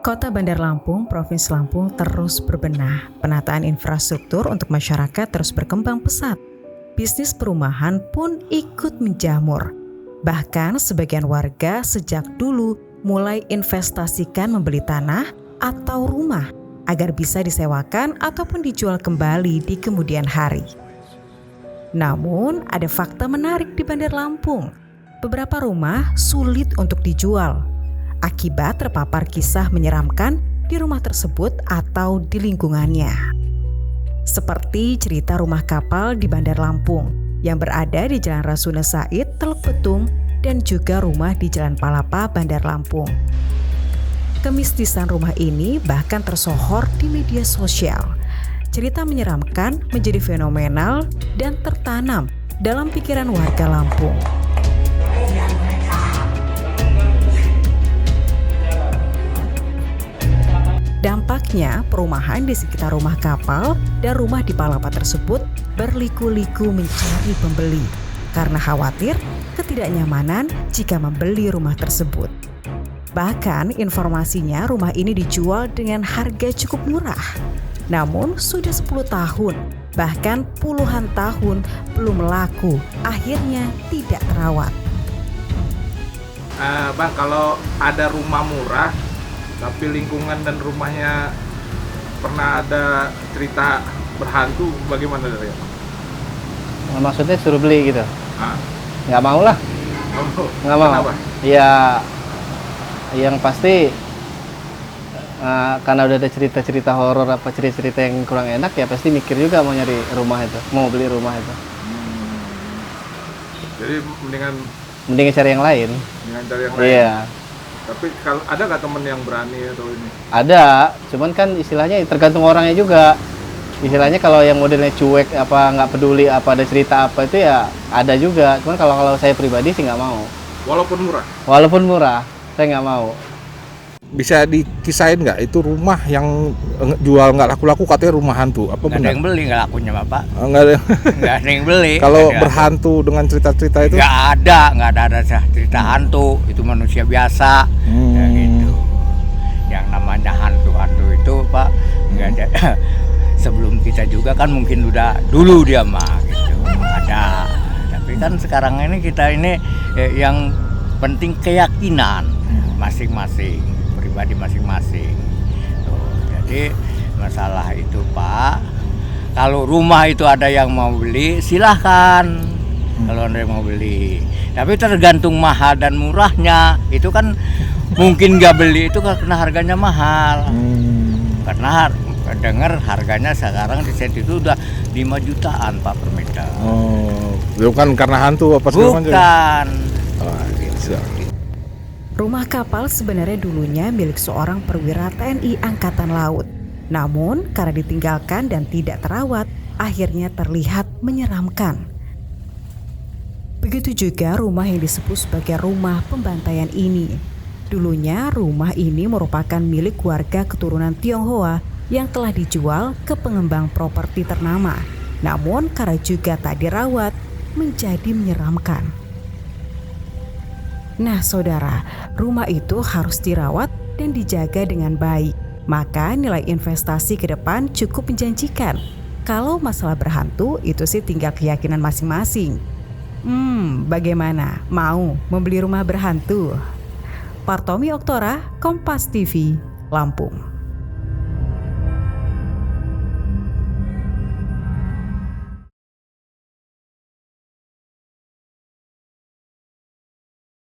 Kota Bandar Lampung, Provinsi Lampung terus berbenah. Penataan infrastruktur untuk masyarakat terus berkembang pesat. Bisnis perumahan pun ikut menjamur. Bahkan sebagian warga sejak dulu mulai investasikan membeli tanah atau rumah agar bisa disewakan ataupun dijual kembali di kemudian hari. Namun ada fakta menarik di Bandar Lampung. Beberapa rumah sulit untuk dijual akibat terpapar kisah menyeramkan di rumah tersebut atau di lingkungannya. Seperti cerita rumah kapal di Bandar Lampung yang berada di Jalan Rasuna Said, Teluk Betung, dan juga rumah di Jalan Palapa, Bandar Lampung. Kemistisan rumah ini bahkan tersohor di media sosial. Cerita menyeramkan menjadi fenomenal dan tertanam dalam pikiran warga Lampung. Dampaknya, perumahan di sekitar rumah kapal dan rumah di Palapa tersebut berliku-liku mencari pembeli karena khawatir ketidaknyamanan jika membeli rumah tersebut. Bahkan informasinya rumah ini dijual dengan harga cukup murah. Namun sudah 10 tahun, bahkan puluhan tahun belum laku, akhirnya tidak terawat. Bang, kalau ada rumah murah tapi lingkungan dan rumahnya pernah ada cerita berhantu, bagaimana dari Bang? Maksudnya suruh beli gitu? Nggak mau lah. Nggak mau. Kenapa? Ya, yang pasti karena udah ada cerita-cerita horor apa cerita-cerita yang kurang enak, ya pasti mikir juga mau nyari rumah itu, mau beli rumah itu. Jadi mendingan cari yang lain. Cari yang lain. Iya. Tapi kalau ada nggak temen yang berani atau ini? Ada, cuman kan istilahnya tergantung orangnya juga. Istilahnya kalau yang modelnya cuek apa nggak peduli apa ada cerita apa itu ya ada juga. Cuman kalau saya pribadi sih nggak mau. Walaupun murah? Walaupun murah, saya nggak mau. Bisa dikisain nggak itu rumah yang jual nggak laku-laku katanya rumah hantu? Apa nggak benar? ada yang beli, nggak lakunya Bapak. Nggak ada. Nggak ada yang beli. Kalau berhantu dengan cerita-cerita itu? Nggak ada cerita hantu. Itu manusia biasa. Ya gitu. Yang namanya hantu-hantu itu Pak nggak ada. Sebelum kita juga kan mungkin udah dulu dia mah gitu. Ada. Tapi kan sekarang ini kita ini yang penting keyakinan masing-masing. Pribadi masing-masing. Tuh, jadi masalah itu Pak, kalau rumah itu ada yang mau beli silahkan, kalau ada yang mau beli. Tapi tergantung mahal dan murahnya. Itu kan mungkin nggak beli itu karena harganya mahal. Karena dengar harganya sekarang di set itu udah 5 jutaan Pak per meter. Oh, bukan karena hantu apa segala macam? Bukan. Oh, gitu. Rumah kapal sebenarnya dulunya milik seorang perwira TNI Angkatan Laut. Namun karena ditinggalkan dan tidak terawat, akhirnya terlihat menyeramkan. Begitu juga rumah yang disebut sebagai rumah pembantaian ini. Dulunya rumah ini merupakan milik warga keturunan Tionghoa yang telah dijual ke pengembang properti ternama. Namun karena juga tak dirawat, menjadi menyeramkan. Nah saudara, rumah itu harus dirawat dan dijaga dengan baik. Maka nilai investasi ke depan cukup menjanjikan. Kalau masalah berhantu itu sih tinggal keyakinan masing-masing. Bagaimana? Mau membeli rumah berhantu? Partomi Oktora, Kompas TV, Lampung.